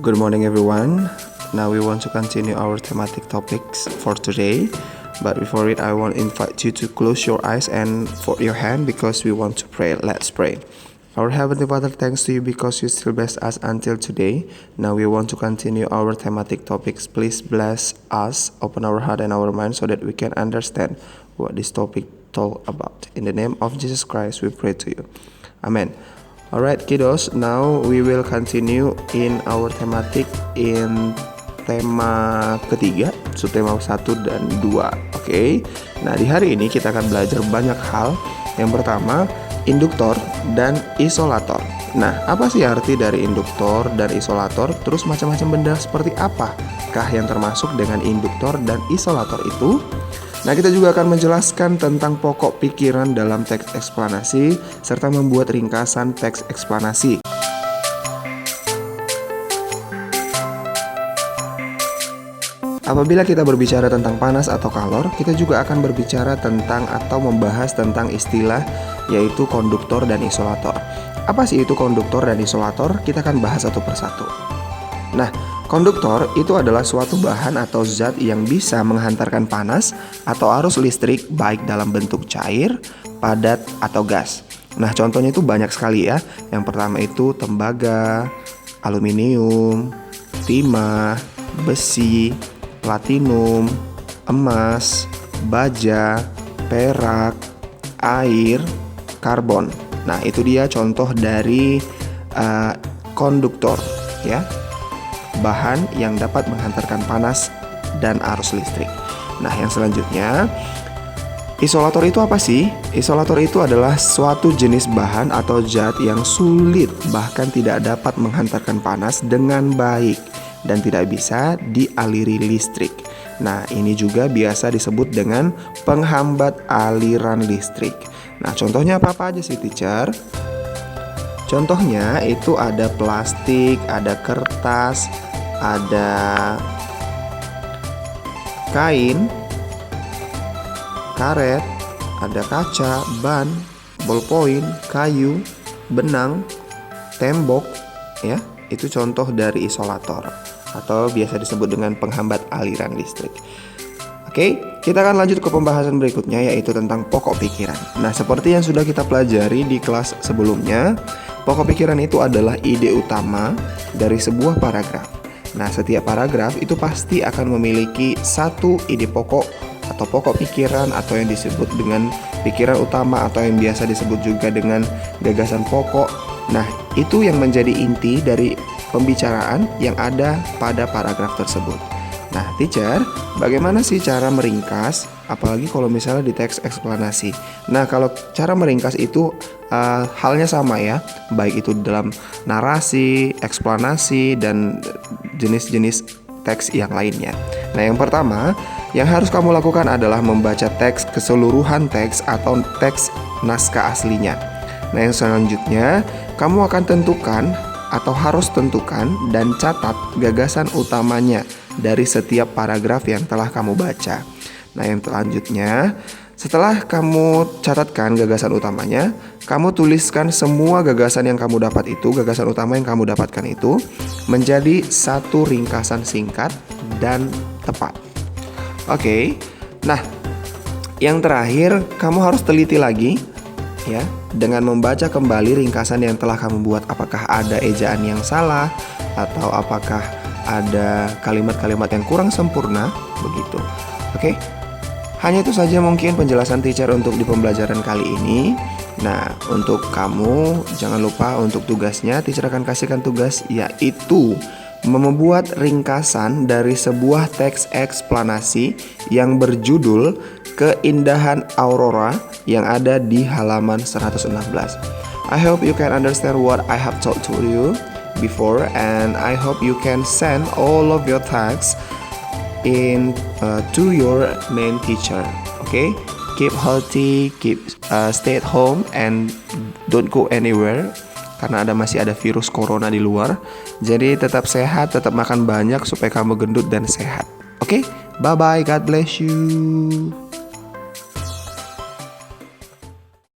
Good morning, everyone. Now we want to continue our thematic topics for today. But before it, I want to invite you to close your eyes and fold your hand because we want to pray. Let's pray. Our Heavenly Father, thanks to you because you still bless us until today. Now we want to continue our thematic topics. Please bless us, open our heart and our mind so that we can understand what this topic talk about. In the name of Jesus Christ, we pray to you. Amen. Alright kiddos, now we will continue in our thematic in tema ketiga, subtema 1 dan 2. Oke. Nah, di hari ini kita akan belajar banyak hal. Yang pertama, induktor dan isolator. Nah, apa sih arti dari induktor dan isolator? Terus macam-macam benda seperti apakah yang termasuk dengan induktor dan isolator itu? Nah, kita juga akan menjelaskan tentang pokok pikiran dalam teks eksplanasi serta membuat ringkasan teks eksplanasi. Apabila kita berbicara tentang panas atau kalor, kita juga akan berbicara tentang atau membahas tentang istilah yaitu konduktor dan isolator. Apa sih itu konduktor dan isolator? Kita akan bahas satu persatu. Nah, konduktor itu adalah suatu bahan atau zat yang bisa menghantarkan panas atau arus listrik baik dalam bentuk cair, padat, atau gas. Nah, contohnya itu banyak sekali ya. Yang pertama itu tembaga, aluminium, timah, besi, platinum, emas, baja, perak, air, karbon. Nah, itu dia contoh dari konduktor ya. Bahan yang dapat menghantarkan panas dan arus listrik. Nah, yang selanjutnya, isolator itu apa sih? Isolator itu adalah suatu jenis bahan atau zat yang sulit bahkan tidak dapat menghantarkan panas dengan baik dan tidak bisa dialiri listrik. Nah, ini juga biasa disebut dengan penghambat aliran listrik. Nah, contohnya apa aja sih, teacher? Contohnya itu ada plastik, ada kertas, ada kain, karet, ada kaca, ban, ballpoint, kayu, benang, tembok, ya. Itu contoh dari isolator atau biasa disebut dengan penghambat aliran listrik. Oke, kita akan lanjut ke pembahasan berikutnya yaitu tentang pokok pikiran. Nah, seperti yang sudah kita pelajari di kelas sebelumnya, pokok pikiran itu adalah ide utama dari sebuah paragraf. Nah, setiap paragraf itu pasti akan memiliki satu ide pokok atau pokok pikiran atau yang disebut dengan pikiran utama atau yang biasa disebut juga dengan gagasan pokok. Nah, itu yang menjadi inti dari pembicaraan yang ada pada paragraf tersebut. Nah, teacher, bagaimana sih cara meringkas? Apalagi kalau misalnya di teks eksplanasi. Nah, kalau cara meringkas itu halnya sama ya, baik itu dalam narasi, eksplanasi, dan jenis-jenis teks yang lainnya. Nah, yang pertama, yang harus kamu lakukan adalah membaca teks keseluruhan teks atau teks naskah aslinya. Nah, yang selanjutnya, kamu akan tentukan atau harus tentukan dan catat gagasan utamanya dari setiap paragraf yang telah kamu baca. Nah, yang selanjutnya, setelah kamu catatkan gagasan utamanya, kamu tuliskan semua gagasan yang kamu dapat itu, gagasan utama yang kamu dapatkan itu menjadi satu ringkasan singkat dan tepat. Oke. Nah, yang terakhir, kamu harus teliti lagi ya dengan membaca kembali ringkasan yang telah kamu buat. Apakah ada ejaan yang salah atau apakah ada kalimat-kalimat yang kurang sempurna begitu. Oke. Hanya itu saja mungkin penjelasan teacher untuk di pembelajaran kali ini. Nah, untuk kamu jangan lupa untuk tugasnya, teacher akan kasihkan tugas yaitu membuat ringkasan dari sebuah teks eksplanasi yang berjudul Keindahan Aurora yang ada di halaman 116. I hope you can understand what I have taught to you before, and I hope you can send all of your tasks to your main teacher. Okay, keep healthy, stay at home, and don't go anywhere karena masih ada virus corona di luar. Jadi tetap sehat, tetap makan banyak supaya kamu gendut dan sehat. Okay, bye bye, God bless you.